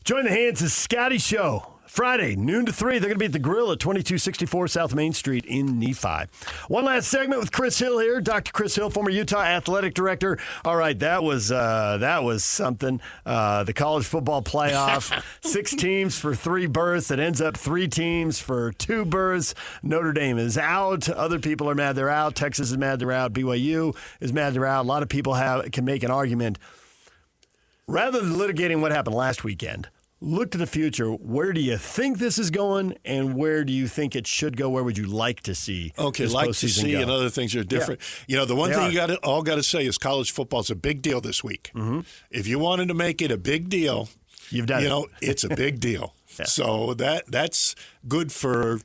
Join the Hands is Scotty Show. Friday, noon to 3. They're going to be at the Grill at 2264 South Main Street in Nephi. One last segment with Chris Hill here. Dr. Chris Hill, former Utah athletic director. All right, that was something. The college football playoff, 6 teams for 3 berths. It ends up 3 teams for 2 berths. Notre Dame is out. Other people are mad they're out. Texas is mad they're out. BYU is mad they're out. A lot of people can make an argument. Rather than litigating what happened last weekend, look to the future. Where do you think this is going, and where do you think it should go? Where would you like to see? Okay, this like to postseason see, go? and other things are different. Yeah. You know, the one They thing are. you all got to say is college football is a big deal this week. Mm-hmm. If you wanted to make it a big deal, You've done you it. know, it's a big deal. Yeah. So that's good for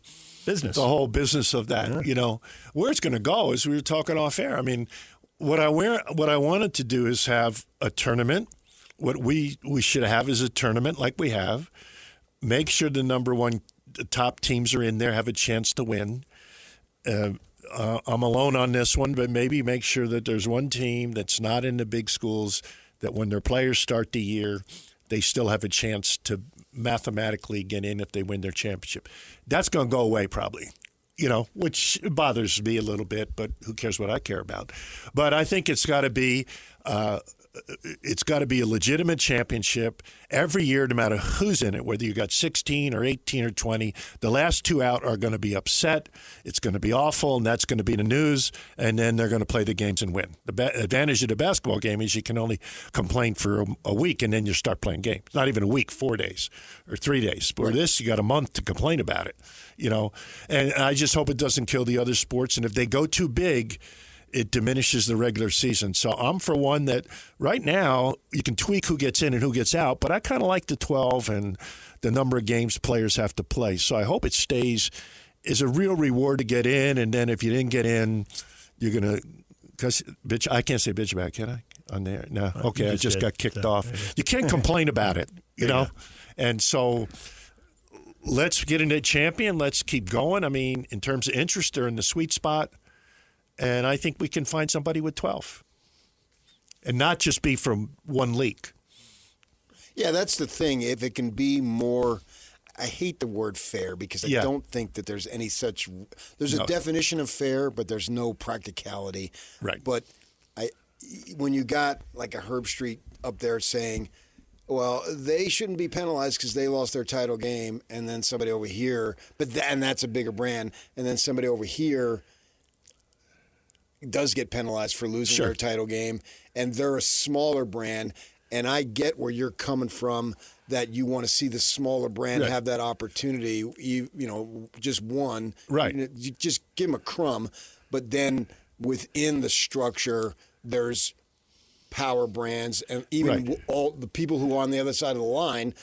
Business. the whole business of that. Yeah. You know, where it's going to go is we were talking off air. I mean, what I wanted to do is have a tournament. What we should have is a tournament like we have. Make sure the number one top teams are in there, have a chance to win. I'm alone on this one, but maybe make sure that there's one team that's not in the big schools that when their players start the year, they still have a chance to mathematically get in if they win their championship. That's going to go away probably, you know, which bothers me a little bit, but who cares what I care about. But I think it's got to be a legitimate championship every year, no matter who's in it, whether you got 16 or 18 or 20. The last 2 out are going to be upset. It's going to be awful, and that's going to be the news, and then they're going to play the games and win. The advantage of the basketball game is you can only complain for a week, and then you start playing games. Not even a week, 4 days or 3 days. But this, you got a month to complain about it, you know. And I just hope it doesn't kill the other sports, and if they go too big, it diminishes the regular season. So I'm for one that right now you can tweak who gets in and who gets out, but I kind of like the 12 and the number of games players have to play. So I hope it stays as a real reward to get in, and then if you didn't get in, you're going to – because bitch, I can't say bitch about, can I? On there? No. Okay, I just got kicked off. You can't complain about it, you know? And so let's get into champion. Let's keep going. I mean, in terms of interest, they're in the sweet spot. And I think we can find somebody with 12 and not just be from one league. Yeah, that's the thing. If it can be more, I hate the word fair because I don't think that there's any such, there's a definition of fair, but there's no practicality. Right. But when you got like a Herb Street up there saying, well, they shouldn't be penalized because they lost their title game, and then somebody over here, and that's a bigger brand, and then somebody over here does get penalized for losing their title game, and they're a smaller brand, and I get where you're coming from, that you want to see the smaller brand have that opportunity, you know, just one. Right. You just give them a crumb, but then within the structure, there's power brands, and even all the people who are on the other side of the line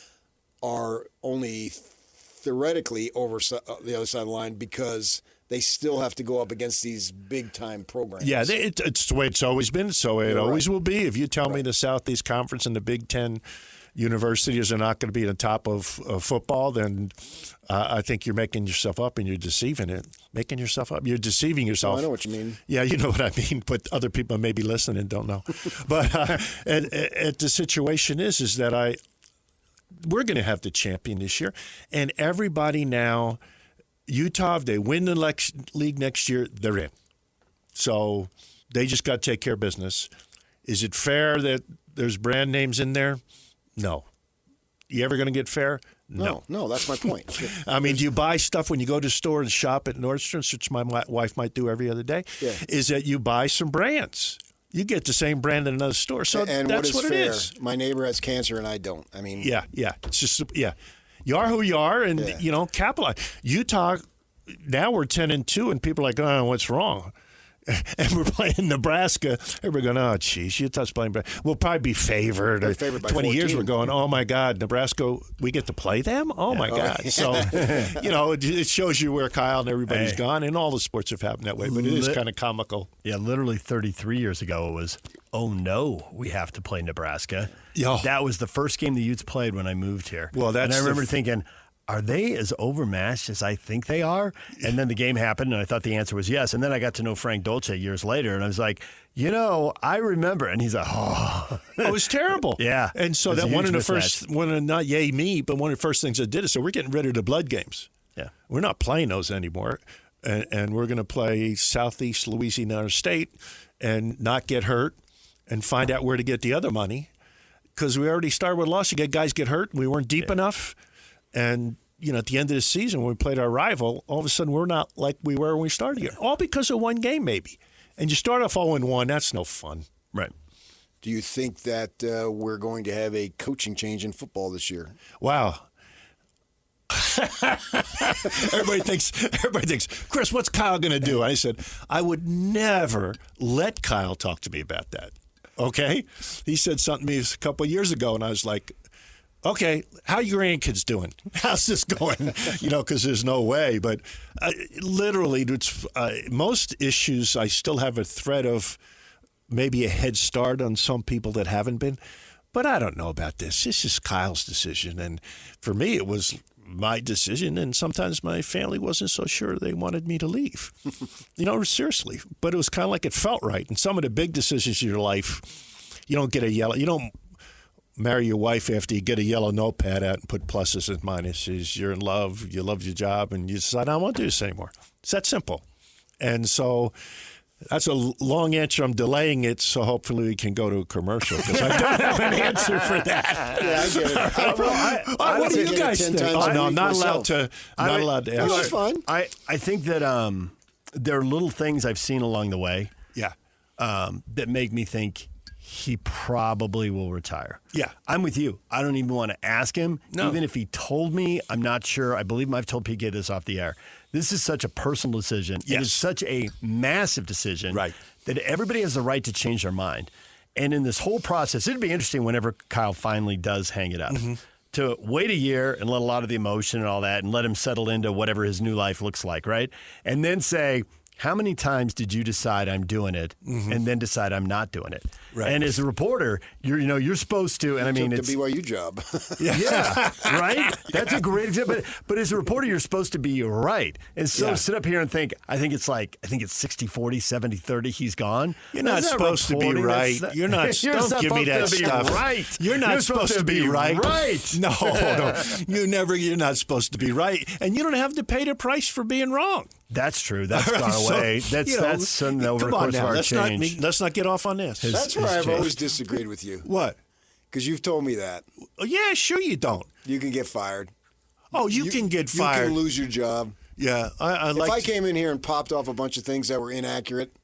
are only theoretically over the other side of the line because they still have to go up against these big-time programs. Yeah, it's the way it's always been. So it always will be. If you tell me the Southeast Conference and the Big Ten universities are not going to be at the top of football, then I think you're making yourself up and you're deceiving it. Making yourself up. You're deceiving yourself. Oh, I know what you mean. Yeah, you know what I mean, but other people may be listening and don't know. But the situation is that we're going to have the champion this year, and everybody now – Utah, if they win the league next year, they're in. So they just got to take care of business. Is it fair that there's brand names in there? No. You ever going to get fair? No. No, that's my point. I mean, do you buy stuff when you go to the store and shop at Nordstrom's, which my wife might do every other day? Yeah. Is that you buy some brands. You get the same brand in another store. So and that's what fair? it is. My neighbor has cancer and I don't. I mean, yeah. It's just, You are who you are, and, you know, capitalize. Utah, now we're 10-2, and people are like, oh, what's wrong? And we're playing Nebraska. Everybody going, oh, geez, Utah's playing. We'll probably be favored. They're favored by 20 years 14. We're going, oh, my God, Nebraska, we get to play them? Oh, my God. So, you know, it shows you where Kyle and everybody's gone, and all the sports have happened that way, but it is kind of comical. Yeah, literally 33 years ago, it was, oh, no, we have to play Nebraska. Yeah. That was the first game the Utes played when I moved here. Well, and I remember thinking, are they as overmatched as I think they are? And then the game happened, and I thought the answer was yes. And then I got to know Frank Dolce years later, and I was like, I remember. And he's like, oh. It was terrible. Yeah. And so It was that a one huge of the mismatch. first, not yay me, but one of the first things I did is, so we're getting rid of the blood games. Yeah. We're not playing those anymore. And we're going to play Southeast Louisiana State and not get hurt and find out where to get the other money. Because we already started with a loss. You get guys get hurt. We weren't deep enough. And, at the end of the season, when we played our rival, all of a sudden we're not like we were when we started here. All because of one game, maybe. And you start off 0-1, that's no fun. Right. Do you think that we're going to have a coaching change in football this year? Wow. Everybody thinks, Chris, what's Kyle going to do? I said, I would never let Kyle talk to me about that. Okay? He said something to me a couple of years ago, and I was like, okay, how your grandkids doing? How's this going? Because there's no way. But literally, it's, most issues, I still have a threat of maybe a head start on some people that haven't been. But I don't know about this. This is Kyle's decision. And for me, it was my decision. And sometimes my family wasn't so sure they wanted me to leave. Seriously. But it was kind of like it felt right. And some of the big decisions in your life, you don't marry your wife after you get a yellow notepad out and put pluses and minuses. You're in love, you love your job, and you decide, I don't want to do this anymore. It's that simple. And so that's a long answer. I'm delaying it, so hopefully we can go to a commercial because I don't have an answer for that. Yeah, I get it. What do you guys think? Oh, no, I'm not allowed to. Not allowed to No, answer. that's fine. I think that there are little things I've seen along the way Yeah. that make me think he probably will retire. Yeah. I'm with you. I don't even want to ask him. No. Even if he told me, I'm not sure. I believe I've told PK this off the air. This is such a personal decision. Yes. It is such a massive decision Right. that everybody has the right to change their mind. And in this whole process, it'd be interesting whenever Kyle finally does hang it up. To wait a year and let a lot of the emotion and all that and let him settle into whatever his new life looks like, right? And then say, how many times did you decide I'm doing it and then decide I'm not doing it? Right. And as a reporter, you're supposed to, and I mean, Took it's the BYU job. yeah, right? That's a great example. But as a reporter, you're supposed to be right. And so sit up here and think, I think it's 60-40, 70-30, he's gone. You're not That's supposed to be reporting. right. That's You're not. You're Don't give me that supposed to be stuff. Right. You're not supposed to be right. Right. No. You're not supposed to be right, and you don't have to pay the price for being wrong. That's true. That's gone So, away. That's something over the come on course now. of our Let's change. let's not get off on this. That's where it's I've changed. always disagreed with you. What? Because you've told me that. Oh, yeah, sure you don't. You can get fired. Oh, you can get fired. You can lose your job. Yeah, I If like. I came in here and popped off a bunch of things that were inaccurate,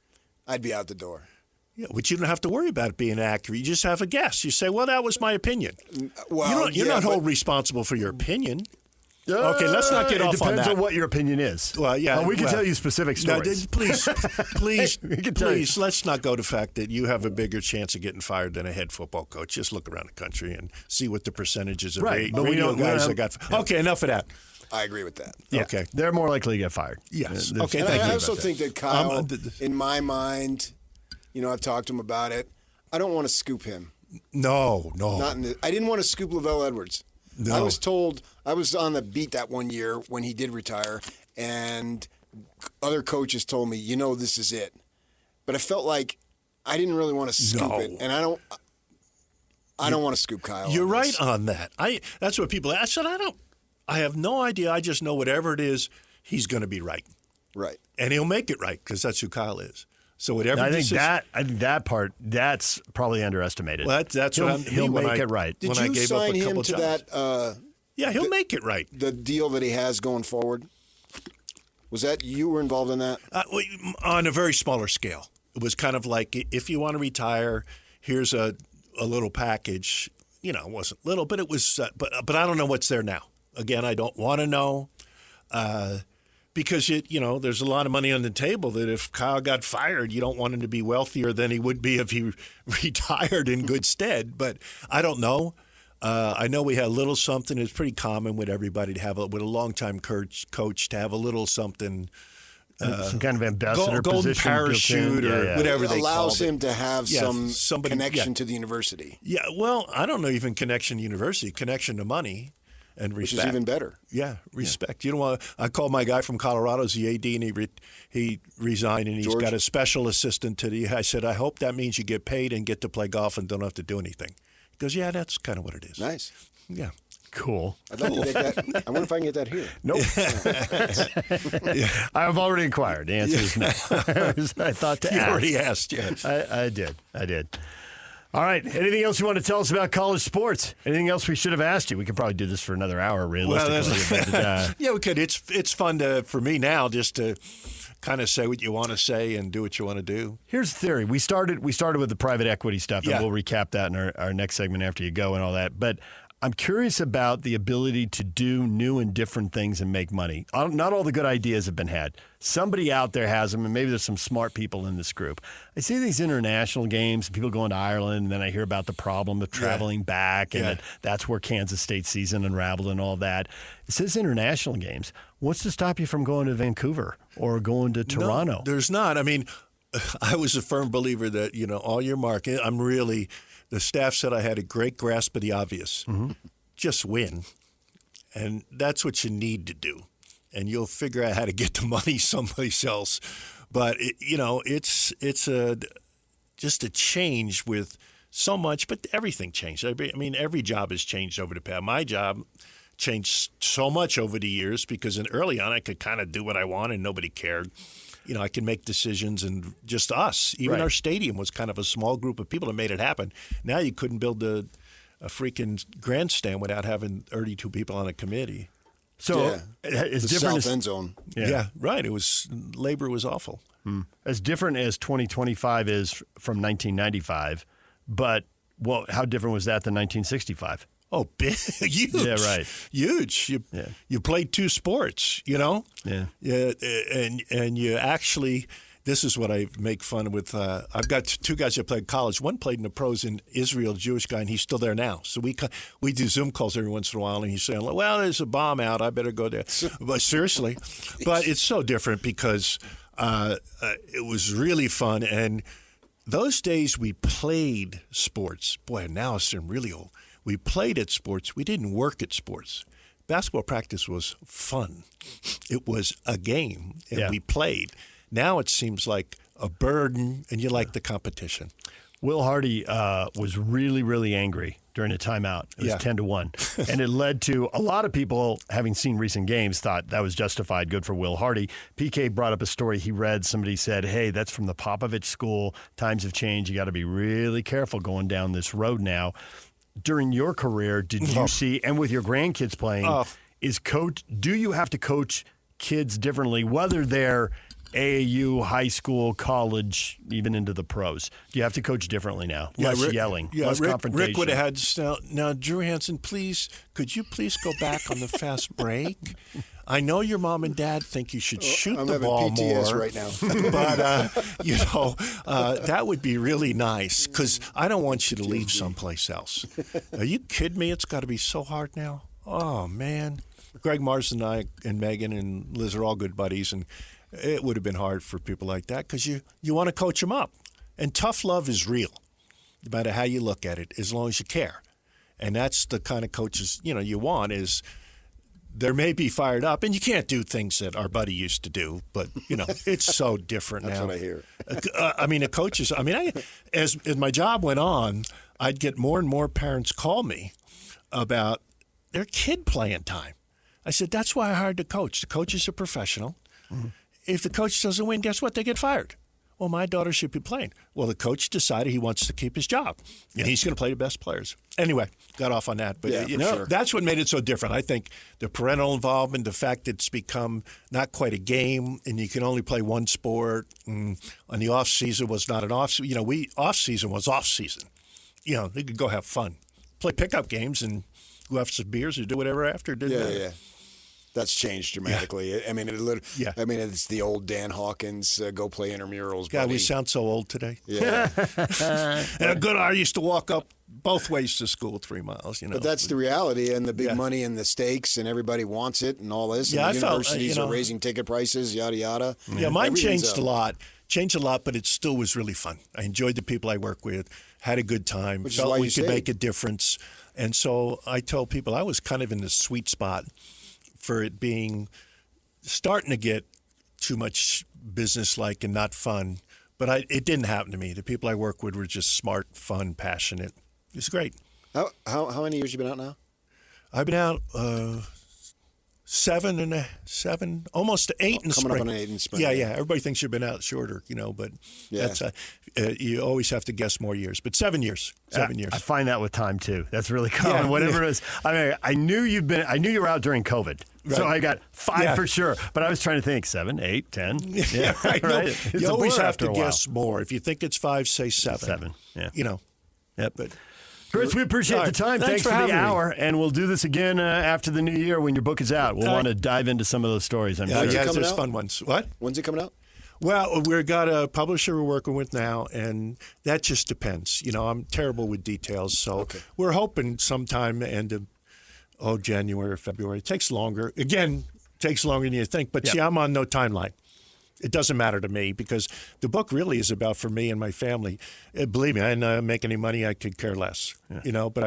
I'd be out the door. Yeah, but you don't have to worry about it being accurate. You just have a guess. You say, "Well, that was my opinion." Well, You're yeah, not but- held responsible for your opinion. Okay, let's not get off on It depends that. on what your opinion is. Well, yeah, We can well, tell you specific No, stories. please, We can tell you. please, let's not go to the fact that you have a bigger chance of getting fired than a head football coach. Just look around the country and see what the percentages of Right, but we radio don't- we guys don't- that got. Okay, enough of that. I agree with that. Yeah. Okay. They're more likely to get fired. Yes. There's- Okay, And thank I you. also think that Kyle, th- in my mind, I've talked to him about it. I don't want to scoop him. No. I didn't want to scoop Lavelle Edwards. No. I was told, I was on the beat that one year when he did retire, and other coaches told me, this is it. But I felt like I didn't really want to scoop No. it, and I don't want to scoop Kyle. You're on right this. on that. That's what people ask. I said, I have no idea. I just know whatever it is, he's going to be right. Right. And he'll make it right because that's who Kyle is. So whatever I think decision- that part, that's probably underestimated. Well, that's he'll, what I'm he'll when make I- it right. Did when I you gave up a sign him couple to jobs. that Yeah, he'll make it right. the deal that he has going forward? Was that you were involved in that? On a very smaller scale. It was kind of like, if you want to retire, here's a little package. It wasn't little, but it was. But I don't know what's there now. Again, I don't want to know because there's a lot of money on the table. That if Kyle got fired, you don't want him to be wealthier than he would be if he retired in good stead. But I don't know. I know we had a little something. It's pretty common with everybody to have with a longtime coach to have a little something. Some kind of ambassador golden position built in. parachute or Yeah. whatever they allows called it. him to have Yeah, some somebody- connection yeah. to the university. Yeah, well, I don't know even connection to university, connection to money. and Which respect. is even better. Yeah, respect. You know what? I called my guy from Colorado, he's the AD, and he resigned, and he's George? got a special assistant to the. I said, I hope that means you get paid and get to play golf and don't have to do anything. He goes, yeah, that's kind of what it is. Nice. Yeah. Cool. I'd like to get that. I wonder if I can get that here. Nope. I've already inquired. The answer is no. I thought to You ask. already asked, yes. I did. All right. Anything else you want to tell us about college sports? Anything else we should have asked you? We could probably do this for another hour, realistically. Yeah, we could. It's fun for me now just to kind of say what you want to say and do what you want to do. Here's the theory. We started with the private equity stuff, and Yeah. we'll recap that in our next segment after you go and all that. But I'm curious about the ability to do new and different things and make money. Not all the good ideas have been had. Somebody out there has them, and maybe there's some smart people in this group. I see these international games, people going to Ireland, and then I hear about the problem of traveling back, and that's where Kansas State season unraveled and all that. It says international games. What's to stop you from going to Vancouver or going to Toronto? No, there's not. I mean, I was a firm believer that, all your market, the staff said I had a great grasp of the obvious. Mm-hmm. Just win. And that's what you need to do. And you'll figure out how to get the money someplace else. But, it's just a change with so much, but everything changed. Every job has changed over the past. My job changed so much over the years because early on I could kind of do what I wanted and nobody cared. I can make decisions and just us. Even our stadium was kind of a small group of people that made it happen. Now you couldn't build a freaking grandstand without having 32 people on a committee. So it's the different. South end zone. Yeah, right. Labor was awful. As different as 2025 is from 1995, but how different was that than 1965? Oh, big, huge. Yeah, right. Huge. You played two sports, Yeah. And you actually, this is what I make fun with. I've got two guys that played college. One played in the pros in Israel, Jewish guy, and he's still there now. So we do Zoom calls every once in a while, and he's saying, well, there's a bomb out. I better go there. But seriously. But it's so different because it was really fun. And those days we played sports. Boy, now I'm really old. We played at sports. We didn't work at sports. Basketball practice was fun. It was a game, and we played. Now it seems like a burden, and you like the competition. Will Hardy was really, really angry during a timeout. It was 10-1. And it led to a lot of people, having seen recent games, thought that was justified. Good for Will Hardy. PK brought up a story he read. Somebody said, hey, that's from the Popovich school. Times have changed. You got to be really careful going down this road now. During your career, did you see, and with your grandkids playing, do you have to coach kids differently, whether they're AAU, high school, college, even into the pros? Do you have to coach differently now? Less yelling, less confrontation. Rick would have had, now, Drew Hansen, could you please go back on the fast break? I know your mom and dad think you should shoot the ball I'm having PTS more. right now. But, that would be really nice because I don't want you to leave someplace else. Are you kidding me? It's got to be so hard now. Oh, man. Greg Marsden and I and Megan and Liz are all good buddies, and it would have been hard for people like that because you want to coach them up. And tough love is real, no matter how you look at it, as long as you care. And that's the kind of coaches, you want is they may be fired up, and you can't do things that our buddy used to do, but, it's so different That's now. what I hear. The coaches, as my job went on, I'd get more and more parents call me about their kid playing time. I said, that's why I hired the coach. The coach is a professional. Mm-hmm. If the coach doesn't win, guess what? They get fired. Well, my daughter should be playing. Well, the coach decided he wants to keep his job, and he's going to play the best players. Anyway, got off on that. But sure. That's what made it so different. I think the parental involvement, the fact that it's become not quite a game, and you can only play one sport, and the off season was not an off. Off season was off season. They could go have fun, play pickup games, and go have some beers or do whatever after. Yeah. That's changed dramatically. Yeah. It's the old Dan Hawkins go play intramurals. God, buddy. we sound so old today. Yeah. And I used to walk up both ways to school 3 miles. But that's the reality, and the big money and the stakes, and everybody wants it, and all this. Yeah, and the I felt, universities are raising ticket prices, yada yada. Yeah, mine changed a lot. But it still was really fun. I enjoyed the people I work with, had a good time, Which felt is why we you could stayed. make a difference. And so I told people I was kind of in the sweet spot for it being starting to get too much business-like and not fun. But it didn't happen to me. The people I work with were just smart, fun, passionate. It was great. How many years you been out now? I've been out 7, almost 8 in the spring. Coming up on 8 in spring. Yeah. Everybody thinks you've been out shorter, but that's you always have to guess more years. But 7 years. 7 years. I find that with time too. That's really common. Yeah, Whatever it is. I mean, I knew you were out during COVID. Right. So I got 5 Yeah. for sure. But I was trying to think 7, 8, 10. Yeah, right. Right? No, It's you a always blur have after to a while. guess more. If you think it's 5, say 7. 7. Yeah. But Chris, we appreciate All the right. time. Thanks for the having me. hour. And we'll do this again after the new year when your book is out. We'll All want to right. dive into some of those stories, I'm Yeah, sure. coming there's out? fun ones. What? When's it coming out? Well, we've got a publisher we're working with now, and that just depends. I'm terrible with details, so we're hoping sometime end of January or February. It takes longer. Again, takes longer than you think. But see, I'm on no timeline. It doesn't matter to me because the book really is about for me and my family. Believe me, I didn't make any money. I could care less. But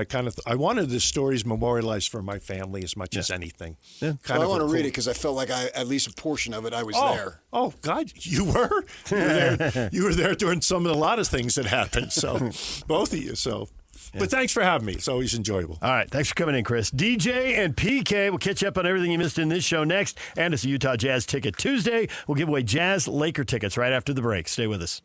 I wanted the stories memorialized for my family as much as anything. Yeah. I want to read it because I felt like at least a portion of it I was there. Oh God, you were? You were there during a lot of things that happened. So both of you. So, but thanks for having me. It's always enjoyable. All right. Thanks for coming in, Chris. DJ and PK will catch up on everything you missed in this show next. And it's a Utah Jazz Ticket Tuesday. We'll give away Jazz Laker tickets right after the break. Stay with us.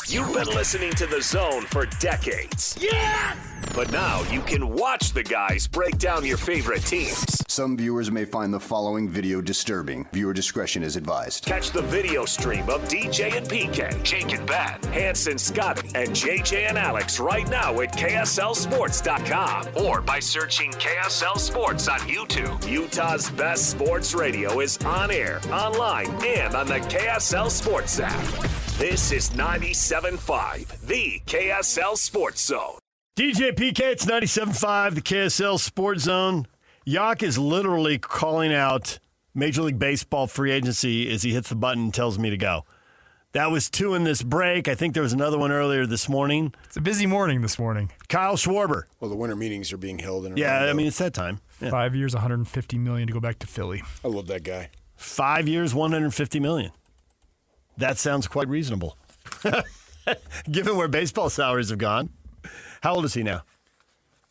You've been listening to The Zone for decades. Yes! But now you can watch the guys break down your favorite teams. Some viewers may find the following video disturbing. Viewer discretion is advised. Catch the video stream of DJ and PK, Jake and Ben, Hanson, Scotty, and JJ and Alex right now at KSLSports.com or by searching KSL Sports on YouTube. Utah's best sports radio is on air, online, and on the KSL Sports app. This is 97.5, the KSL Sports Zone. DJ PK, it's 97.5, the KSL Sports Zone. Yak is literally calling out Major League Baseball free agency as he hits the button and tells me to go. That was 2 in this break. I think there was another one earlier this morning. It's a busy morning this morning. Kyle Schwarber. Well, the winter meetings are being held in Yeah, Orlando. I mean, it's that time. Yeah. 5 years, $150 million to go back to Philly. I love that guy. 5 years, $150 million. That sounds quite reasonable. Given where baseball salaries have gone. How old is he now?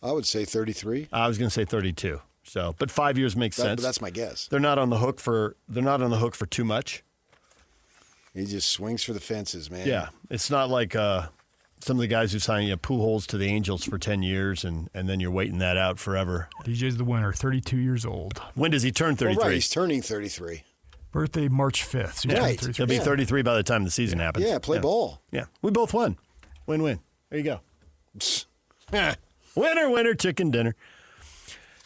I would say 33. I was going to say 32. So, but 5 years makes sense. But that's my guess. They're not on the hook for too much. He just swings for the fences, man. Yeah, it's not like some of the guys who sign Pujols to the Angels for 10 years and then you're waiting that out forever. DJ's the winner, 32 years old. When does he turn 33? Well, right, he's turning 33. Birthday March 5th. So he's Right. 33. He'll be 33 by the time the season happens. Yeah, play ball. Yeah, we both won. Win-win. There you go. Winner, chicken dinner.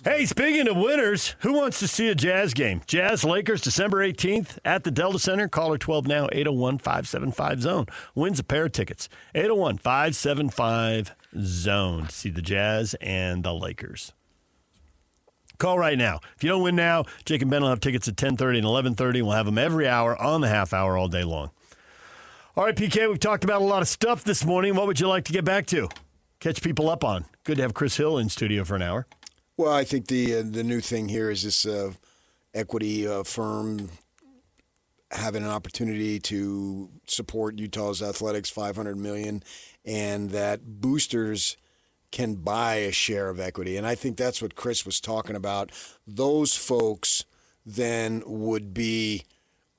Hey, speaking of winners, who wants to see a Jazz game? Jazz Lakers, December 18th at the Delta Center. Caller 12 now, 801-575-ZONE. Wins a pair of tickets. 801-575-ZONE to see the Jazz and the Lakers. Call right now. If you don't win now, Jake and Ben will have tickets at 10:30 and 11:30. We'll have them every hour on the half hour all day long. All right, PK, we've talked about a lot of stuff this morning. What would you like to get back to? Catch people up on. Good to have Chris Hill in studio for an hour. Well, I think the new thing here is this equity firm having an opportunity to support Utah's athletics, $500 million, and that boosters can buy a share of equity. And I think that's what Chris was talking about. Those folks then would be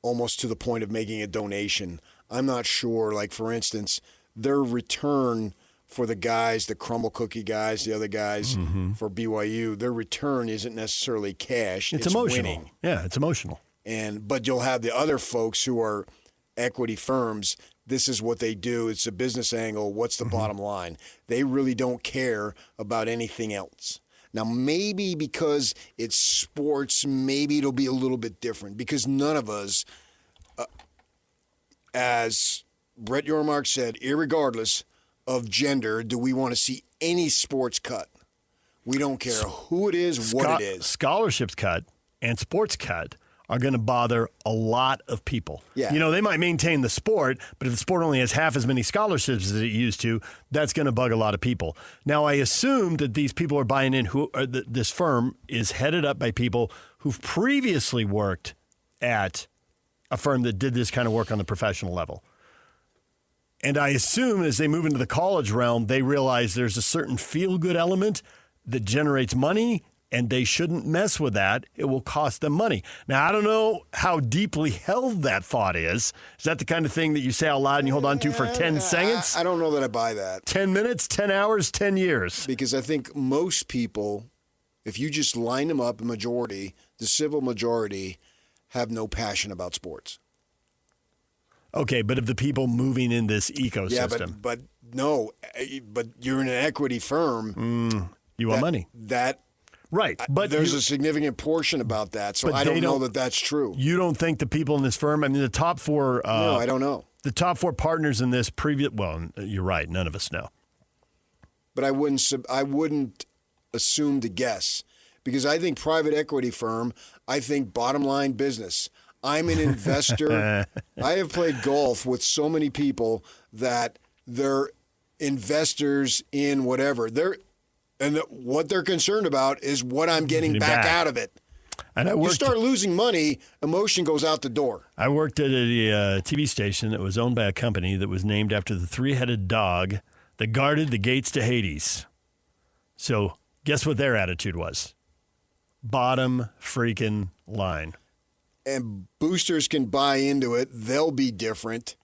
almost to the point of making a donation. I'm not sure. Like, for instance, their return for the guys, the crumble cookie guys, the other guys for BYU, their return isn't necessarily cash. It's emotional. Winning. Yeah, it's emotional. But you'll have the other folks who are equity firms. This is what they do. It's a business angle. What's the bottom line? They really don't care about anything else. Now, maybe because it's sports, maybe it'll be a little bit different because none of us, as Brett Yormark said, irregardless of gender, do we want to see any sports cut. We don't care who it is, what it is. Scholarships cut and sports cut are going to bother a lot of people. Yeah. You know, they might maintain the sport, but if the sport only has half as many scholarships as it used to, that's going to bug a lot of people. Now, I assume that these people are buying in, this firm is headed up by people who've previously worked at a firm that did this kind of work on the professional level. And I assume as they move into the college realm, they realize there's a certain feel-good element that generates money, and they shouldn't mess with that. It will cost them money. Now, I don't know how deeply held that thought is. Is that the kind of thing that you say out loud and you hold on to for 10 seconds? I don't know that I buy that. 10 minutes, 10 hours, 10 years? Because I think most people, if you just line them up, the civil majority, have no passion about sports. Okay, but of the people moving in this ecosystem. Yeah, but you're in an equity firm. You want money. Right, but there's a significant portion about that, so I don't know that that's true. You don't think the people in this firm, I mean, the top four... no, I don't know. The top four partners in this well, you're right, none of us know. But I wouldn't assume to guess, because I think private equity firm, I think bottom line business. I'm an investor. I have played golf with so many people that they're investors in whatever. What they're concerned about is what I'm getting back out of it. And you start losing money, emotion goes out the door. I worked at a TV station that was owned by a company that was named after the three-headed dog that guarded the gates to Hades. So guess what their attitude was? Bottom freaking line. And boosters can buy into it. They'll be different.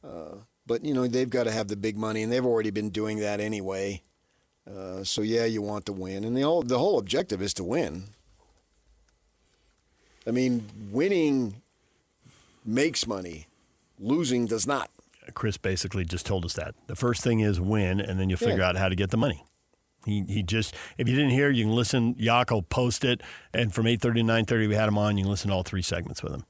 But, they've got to have the big money, and they've already been doing that anyway. So you want to win, and the whole objective is to win. I mean, winning makes money, losing does not. Chris basically just told us that. The first thing is win, and then you'll figure out how to get the money. He just, if you didn't hear, you can listen. Yak will post it, and from 8:30 to 9:30, we had him on. You can listen to all three segments with him.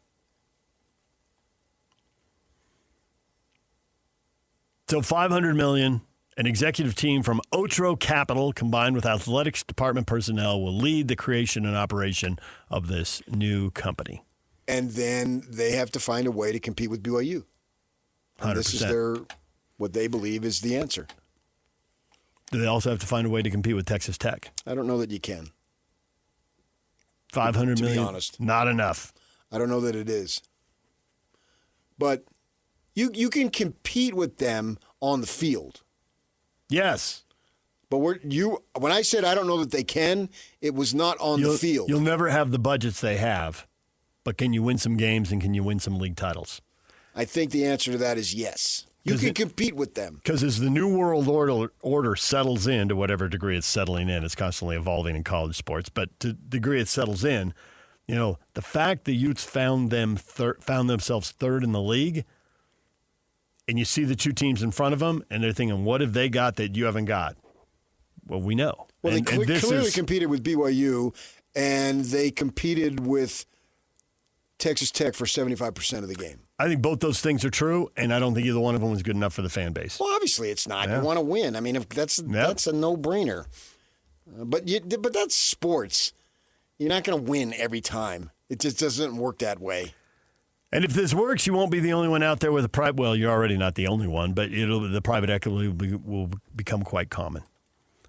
So $500 million. An executive team from Otro Capital combined with athletics department personnel will lead the creation and operation of this new company. And then they have to find a way to compete with BYU. And 100%. This is what they believe is the answer. Do they also have to find a way to compete with Texas Tech? I don't know that you can. $500 million? To be honest. Not enough. I don't know that it is. But you can compete with them on the field. Yes. But when I said I don't know that they can, it was not on the field. You'll never have the budgets they have, but can you win some games and can you win some league titles? I think the answer to that is yes. You can compete with them. Because as the new world order settles in, to whatever degree it's settling in, it's constantly evolving in college sports, but to the degree it settles in, the fact the Utes found themselves third in the league, and you see the two teams in front of them, and they're thinking, what have they got that you haven't got? Well, we know. Well, they clearly competed with BYU, and they competed with Texas Tech for 75% of the game. I think both those things are true, and I don't think either one of them was good enough for the fan base. Well, obviously it's not. Yeah. You want to win. I mean, that's a no-brainer. But that's sports. You're not going to win every time. It just doesn't work that way. And if this works, you won't be the only one out there with a private. Well, you're already not the only one, but the private equity will become quite common.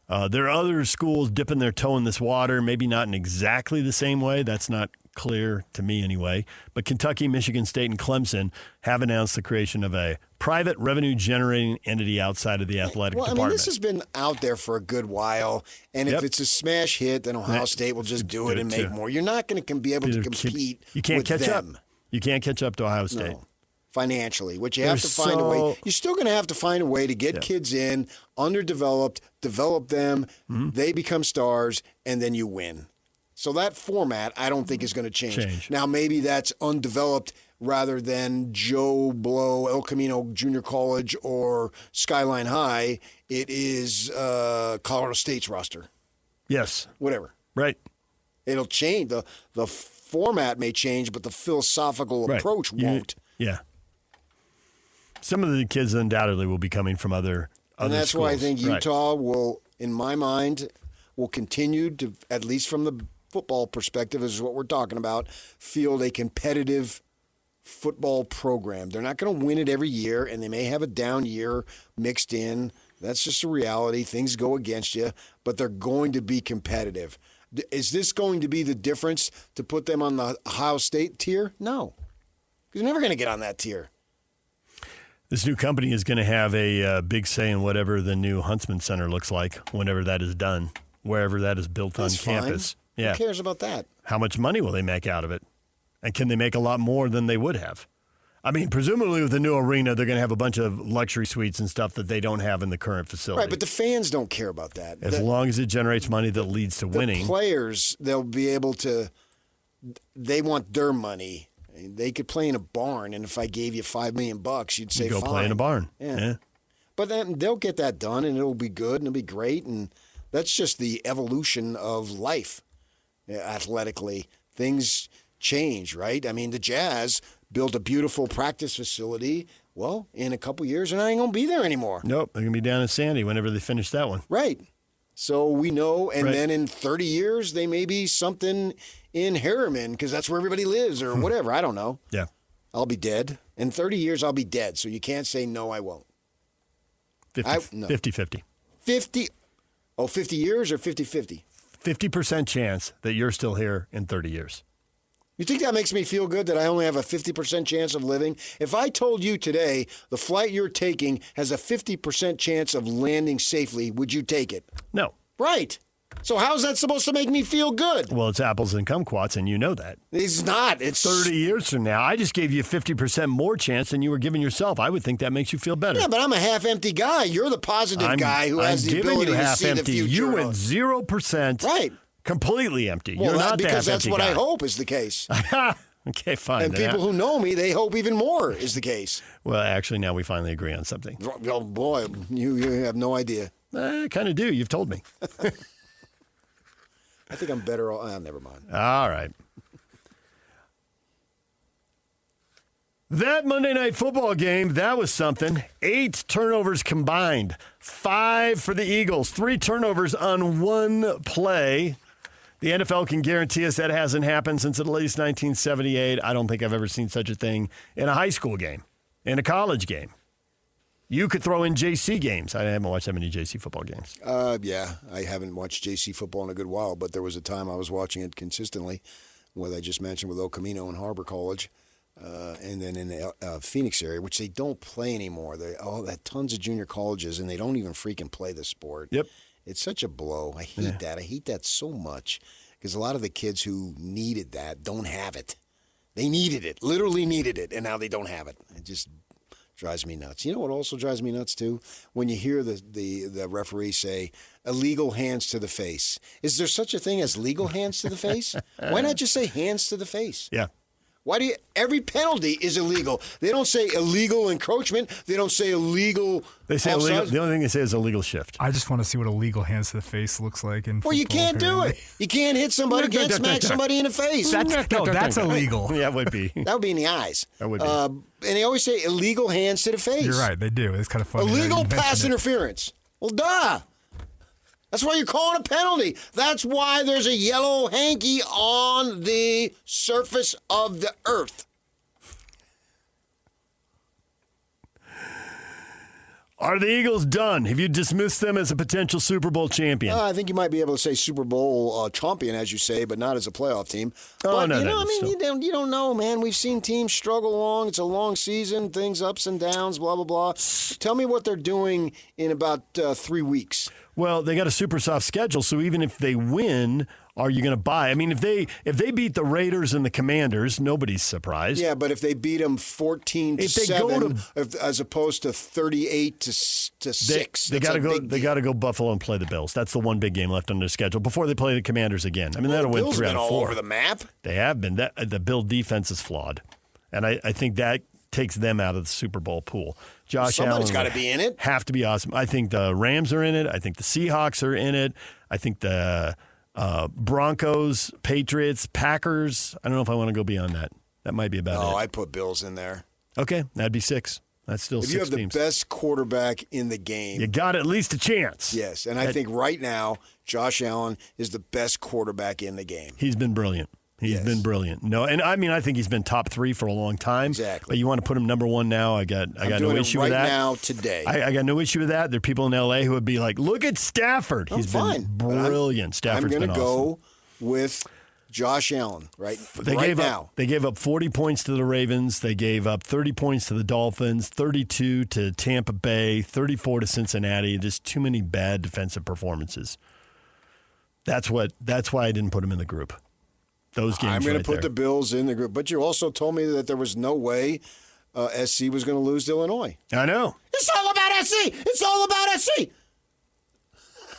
There are other schools dipping their toe in this water, maybe not in exactly the same way. That's not clear to me anyway. But Kentucky, Michigan State, and Clemson have announced the creation of a private revenue-generating entity outside of the athletic department. I mean, this has been out there for a good while, and if it's a smash hit, then Ohio State will just do it and make more. You're not going to be able to compete You can't with catch them. up. You can't catch up to Ohio State. No. Financially, which you have to find a way. You're still going to have to find a way to get kids in, underdeveloped, develop them, they become stars, and then you win. So that format, I don't think is going to change. Now, maybe that's undeveloped rather than Joe Blow, El Camino Junior College, or Skyline High. It is Colorado State's roster. Yes. Whatever. Right. It'll change. The format may change, but the philosophical approach won't. Yeah. Some of the kids undoubtedly will be coming from other and that's schools. Why I think Utah will, in my mind, will continue to, at least from the football perspective, is what we're talking about, field a competitive football program. They're not going to win it every year, and they may have a down year mixed in. That's just a reality. Things go against you, but they're going to be competitive. Is this going to be the difference to put them on the Ohio State tier? No. You're never going to get on that tier. This new company is going to have a big say in whatever the new Huntsman Center looks like whenever that is done, wherever that is built That's on fine. campus. Who cares about that? How much money will they make out of it? And can they make a lot more than they would have? I mean, presumably with the new arena, they're going to have a bunch of luxury suites and stuff that they don't have in the current facility. Right, but the fans don't care about that. As long as it generates money that leads to winning. The players, they'll be able to, they want their money. They could play in a barn, and if I gave you $5 million, you'd say You go fine. play in a barn. Yeah. But then they'll get that done, and it'll be good, and it'll be great, and that's just the evolution of life athletically. Things change, right? I mean, the Jazz built a beautiful practice facility. Well, in a couple years, they're not even going to be there anymore. Nope, they're going to be down in Sandy whenever they finish that one. Right. So we know, and Right. then in 30 years, they may be something in Harriman because that's where everybody lives or whatever. I don't know. Yeah. I'll be dead. In 30 years, I'll be dead. So you can't say, no, I won't. 50-50. 50 years or 50-50? 50% chance that you're still here in 30 years. You think that makes me feel good that I only have a 50% chance of living? If I told you today the flight you're taking has a 50% chance of landing safely, would you take it? No. Right. So how's that supposed to make me feel good? Well, it's apples and kumquats, and you know that. It's not. It's 30 years from now, I just gave you a 50% more chance than you were giving yourself. I would think that makes you feel better. Yeah, but I'm a half-empty guy. You're the positive guy who has the ability to see the future. You went 0%. Right. Completely empty. Well, You're not the because that's half-empty what guy. I hope is the case. Okay, fine. And then. people who know me, they hope even more is the case. Well, actually, now we finally agree on something. Oh, boy, you have no idea. I kind of do. You've told me. I think I'm better off. Never mind. All right. That Monday Night Football game, that was something. 8 turnovers combined. 5 for the Eagles. 3 turnovers on one play. The NFL can guarantee us that hasn't happened since at least 1978. I don't think I've ever seen such a thing in a high school game, in a college game. You could throw in JC games. I haven't watched that many JC football games. Yeah, I haven't watched JC football in a good while, but there was a time I was watching it consistently, what I just mentioned with El Camino and Harbor College, and then in the Phoenix area, which they don't play anymore. They have tons of junior colleges, and they don't even freaking play the sport. Yep. It's such a blow. I hate that. I hate that so much because a lot of the kids who needed that don't have it. They needed it, literally needed it, and now they don't have it. It just drives me nuts. You know what also drives me nuts too? When you hear the referee say, illegal hands to the face. Is there such a thing as legal hands to the face? Why not just say hands to the face? Yeah. Why do you? Every penalty is illegal. They don't say illegal encroachment. They don't say illegal. They say illegal, offside. the only thing they say is illegal shift. I just want to see what a legal hands to the face looks like. Well, you can't do it. You can't hit somebody. You can't smack somebody in the face. That's illegal. Yeah, it would be. That would be in the eyes. That would be. And they always say illegal hands to the face. You're right. They do. It's kind of funny. that Illegal you mentioned pass it. interference. Well, duh. That's why you're calling a penalty. That's why there's a yellow hanky on the surface of the earth. Are the Eagles done? Have you dismissed them as a potential Super Bowl champion? I think you might be able to say Super Bowl champion, as you say, but not as a playoff team. Oh, But, no, you no, know, I mean, still. you don't know, man. We've seen teams struggle along. It's a long season, things ups and downs, blah, blah, blah. Tell me what they're doing in about 3 weeks. Well, they got a super soft schedule, so even if they win, are you going to buy? I mean, if they beat the Raiders and the Commanders, nobody's surprised. Yeah, but if they beat them 14-7, If they go as opposed to 38-6, They got to go. They got to go Buffalo and play the Bills. That's the one big game left on their schedule before they play the Commanders again. I mean, that'll win Bills 3 been out of all 4. over the map. They have been. The Bill defense is flawed, and I think that takes them out of the Super Bowl pool. Josh Somebody's Allen gotta be in it. Have to be awesome. I think the Rams are in it. I think the Seahawks are in it. I think the Broncos, Patriots, Packers. I don't know if I want to go beyond that. That might be about it. I'd put Bills in there. Okay, that'd be 6. That's still if 6 you have the teams. best quarterback in the game, You got at least a chance. yes. And I think right now, Josh Allen is the best quarterback in the game. He's been brilliant. He's Yes. been brilliant. No, and I mean, I think he's been top 3 for a long time. Exactly. But you want to put him number 1 now? I got I'm no doing issue it right with that. now, today. I got no issue with that. There are people in L.A. who would be like, "Look at Stafford. I'm He's fine, been but I'm- brilliant. Stafford's I'm been going to awesome." go with Josh Allen right Gave now. Up, they gave up 40 points to the Ravens. They gave up 30 points to the Dolphins, 32 to Tampa Bay, 34 to Cincinnati. Just too many bad defensive performances. That's why I didn't put him in the group. Those games. I'm going right to put there. the Bills in the group. But you also told me that there was no way SC was going to lose to Illinois. I know. It's all about SC. It's all about SC.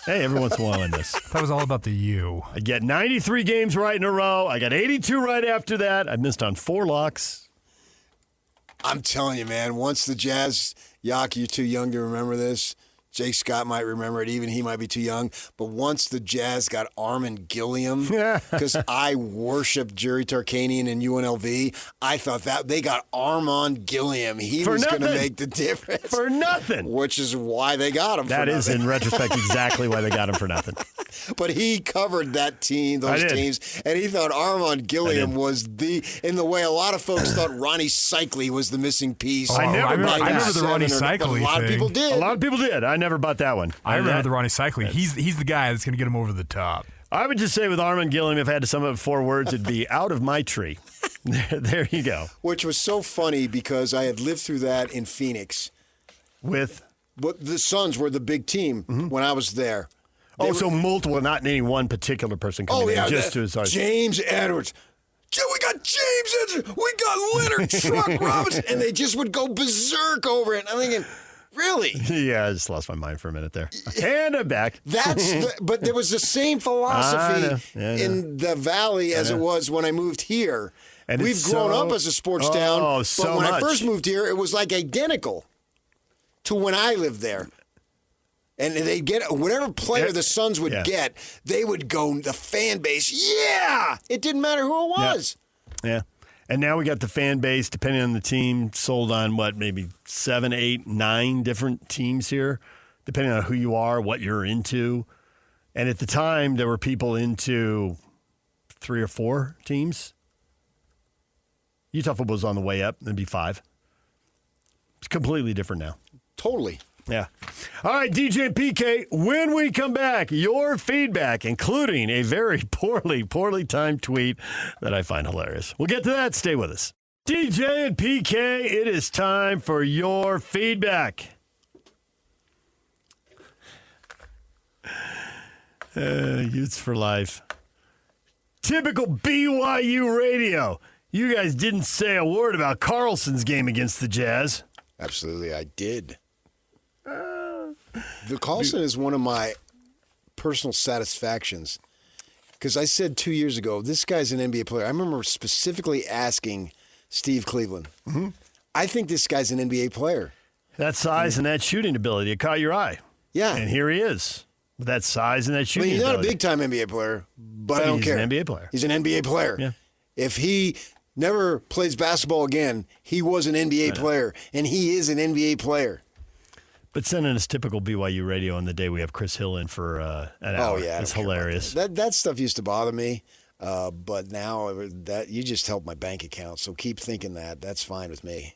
Hey, every once in a while in this. That was all about the U. I get 93 games right in a row. I got 82 right after that. I missed on 4 locks. I'm telling you, man, once the Jazz, Yak, you're too young to remember this. Jake Scott might remember it. Even he might be too young. But once the Jazz got Armin Gilliam, because I worshiped Jerry Tarkanian and UNLV, I thought that they got Armand Gilliam. He For was going to nothing. make the difference. For nothing. Which is why they got him. That for is, nothing. in retrospect, exactly why they got him for nothing. But he covered that team, I those did. teams, and he thought Armand Gilliam was in the way a lot of folks thought Ronnie Cycli was the missing piece. I never remember, bought I remember that. the Ronnie But a Cycli lot of thing. people did. A lot of people did. I never bought that one. I remember that- the Ronnie Cycli. He's the guy that's going to get him over the top. I would just say with Armin Gilliam, if I had to sum up 4 words, it'd be out of my tree. There you go. Which was so funny because I had lived through that in Phoenix. With But the Suns were the big team when I was there. They so multiple, not any one particular person coming Oh, yeah. in. Just to sorry. James Edwards. Yeah, we got James Edwards. We got Leonard Truck Robinson. And they just would go berserk over it. I'm thinking, really? Yeah, I just lost my mind for a minute there. And I'm back. But there was the same I philosophy know. in the Valley as it was when I moved here. And We've it's grown so- up as a sports town, Oh, but so when I much. first moved here, it was like identical to when I lived there. And they get whatever player the Suns would Yeah. get, they would go the fan base. Yeah, it didn't matter who it was. Yeah. And now we got the fan base, depending on the team, sold on maybe 7, 8, 9 different teams here, depending on who you are, what you're into. And at the time, there were people into 3 or 4 teams. Utah football was on the way up. It'd be 5. It's completely different now. Totally. Yeah. All right, DJ and PK, when we come back, your feedback, including a very poorly timed tweet that I find hilarious. We'll get to that. Stay with us. DJ and PK, it is time for your feedback. Youths for life. Typical BYU radio. You guys didn't say a word about Carlson's game against the Jazz. Absolutely, I did. The Carlson is one of my personal satisfactions because I said 2 years ago, this guy's an NBA player. I remember specifically asking Steve Cleveland, I think this guy's an NBA player. That size and that shooting ability, it caught your eye. Yeah. And here he is with that size and that I shooting mean, he's not a ability. big-time NBA player, but I don't He's care. an NBA player. He's an NBA player. Yeah. If he never plays basketball again, he was an NBA player, and he is an NBA player. But sending us typical BYU radio on the day we have Chris Hill in for an hour. Oh, yeah. I That's don't care about hilarious. That stuff used to bother me, but now that you just helped my bank account, so keep thinking that. That's fine with me.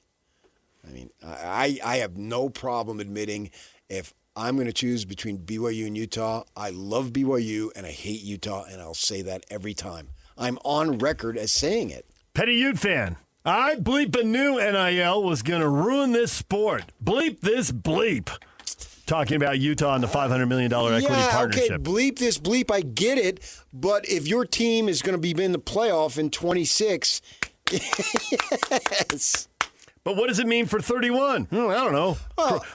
I mean, I have no problem admitting if I'm going to choose between BYU and Utah, I love BYU and I hate Utah, and I'll say that every time. I'm on record as saying it. Petty Ute fan. I bleep a new NIL was going to ruin this sport. Bleep this bleep. Talking about Utah and the $500 million equity partnership. Okay, bleep this bleep, I get it, but if your team is going to be in the playoff in 26, yes. But what does it mean for 31? I don't know.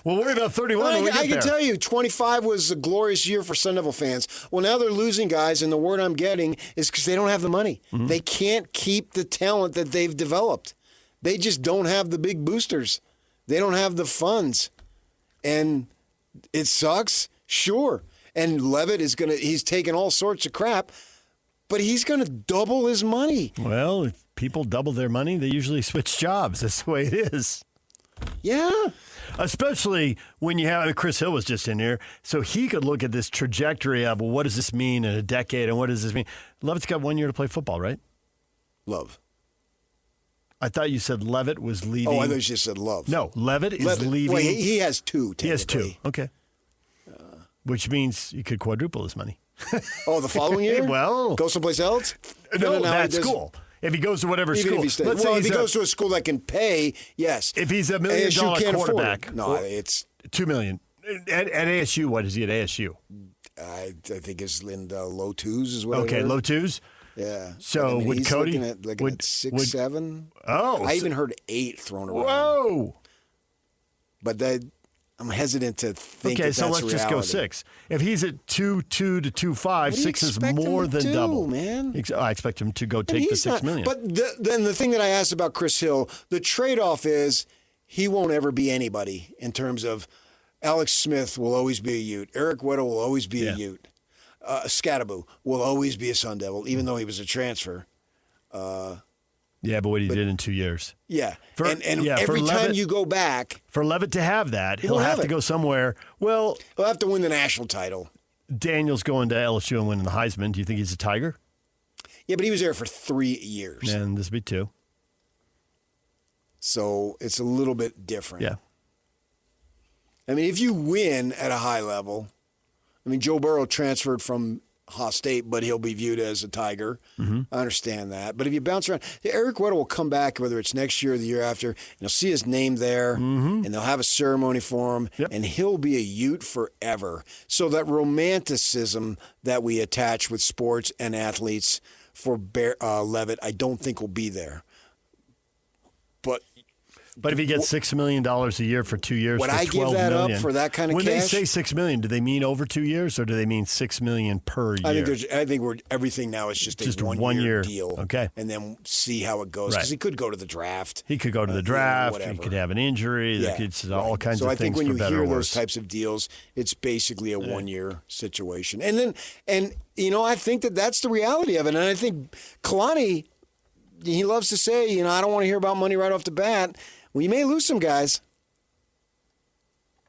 We'll worry about 31 when we get I can there. tell you, 25 was a glorious year for Sun Devil fans. Well, now they're losing guys, and the word I'm getting is because they don't have the money. Mm-hmm. They can't keep the talent that they've developed. They just don't have the big boosters. They don't have the funds. And it sucks, sure. And Levitt he's taking all sorts of crap, but he's going to double his money. Well, if people double their money, they usually switch jobs. That's the way it is. Yeah. Especially when you have Chris Hill was just in here, so he could look at this trajectory of, well, what does this mean in a decade, and what does this mean? Levitt's got 1 year to play football, right? Love. I thought you said Levitt was leaving. Oh, I thought you just said Love. No, Levitt is leaving. Well, he has two. He has two. technically. Okay. Which means you could quadruple his money. Oh, the following year? Well, go someplace else? No, he that's does- school. If he goes to whatever Even school. if he stays. Let's Well, say if he he's goes to a school that can pay, yes. if he's $1 ASU million can't afford quarterback. it. No, it's. $2 million. At ASU, what is he at ASU? I think it's in the low twos is what I Okay, heard. low twos? Yeah. So would he's Cody- looking at 6, 7? Oh, I so- even heard 8 thrown around. Whoa. But I'm hesitant to think Okay, that so that's let's just go reality. 6. If he's at 2.2 to 2.5, What do you 6 is expect him more to than do, double. man? I expect him to go And take the he's $6 not- million. But then the thing that I asked about Chris Hill, the trade-off is he won't ever be anybody in terms of Alex Smith will always be a Ute. Eric Weddle will always be a Ute. Scatterbo will always be a Sun Devil, even though he was a transfer. Yeah, but what he did in 2 years. Yeah. For- and yeah, for every time Levitt- you go back, For Levitt to have that, he'll won't have have to it. go somewhere. Well, he'll have to win the national title. Daniel's going to LSU and winning the Heisman. Do you think he's a Tiger? Yeah, but he was there for 3 years. And this would be 2. So it's a little bit different. Yeah. I mean, if you win at a high level, I mean, Joe Burrow transferred from Haas State, but he'll be viewed as a Tiger. Mm-hmm. I understand that. But if you bounce around, Eric Weddle will come back, whether it's next year or the year after, and you'll see his name there, and they'll have a ceremony for him, Yep. and he'll be a Ute forever. So that romanticism that we attach with sports and athletes for Levitt, I don't think will be there. But if he gets $6 million a year for 2 years, Would for I give $12 that up million, for that kind of when cash? they say $6 million, do they mean over 2 years or do they mean $6 million per year? I think everything now is just Just a a 1 1 year year. deal. Okay. And then see how it goes. Right. Because he could go to the draft. He could go to the you know, draft. He whatever. could have an injury. Yeah, It's all right. kinds so of I think things when for you better hear or those worse. types of deals, it's basically a 1 year situation. And I think that's the reality of it. And I think Kalani, he loves to say, I don't want to hear about money right off the bat. Well, you may lose some guys.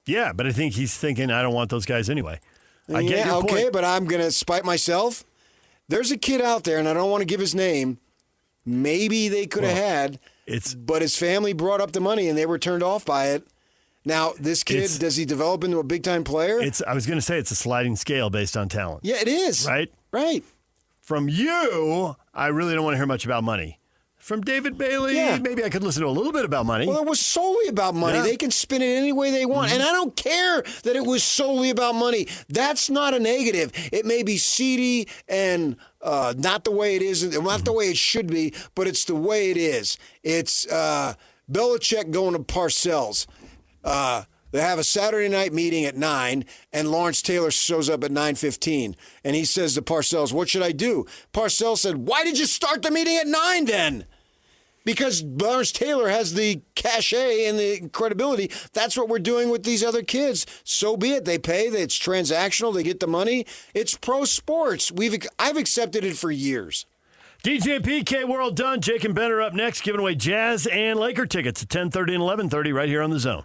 Yeah, but I think he's thinking, I don't want those guys anyway. I get your okay, point. but I'm going to spite myself. There's a kid out there, and I don't want to give his name. Maybe they could have had, but his family brought up the money, and they were turned off by it. Now, this kid, does he develop into a big-time player? I was going to say it's a sliding scale based on talent. Yeah, it is. Right? Right. From you, I really don't want to hear much about money. From David Bailey, maybe I could listen to a little bit about money. Well, it was solely about money. Yeah. They can spin it any way they want. And I don't care that it was solely about money. That's not a negative. It may be seedy and not the way it is, not the way it should be, but it's the way it is. It's Belichick going to Parcells. They have a Saturday night meeting at 9, and Lawrence Taylor shows up at 9:15. And he says to Parcells, what should I do? Parcells said, why did you start the meeting at 9 then? Because Lawrence Taylor has the cachet and the credibility. That's what we're doing with these other kids. So be it. They pay. It's transactional. They get the money. It's pro sports. I've accepted it for years. DJ and PK, we're all done. Jake and Ben are up next, giving away Jazz and Laker tickets at 10:30 and 11:30 right here on The Zone.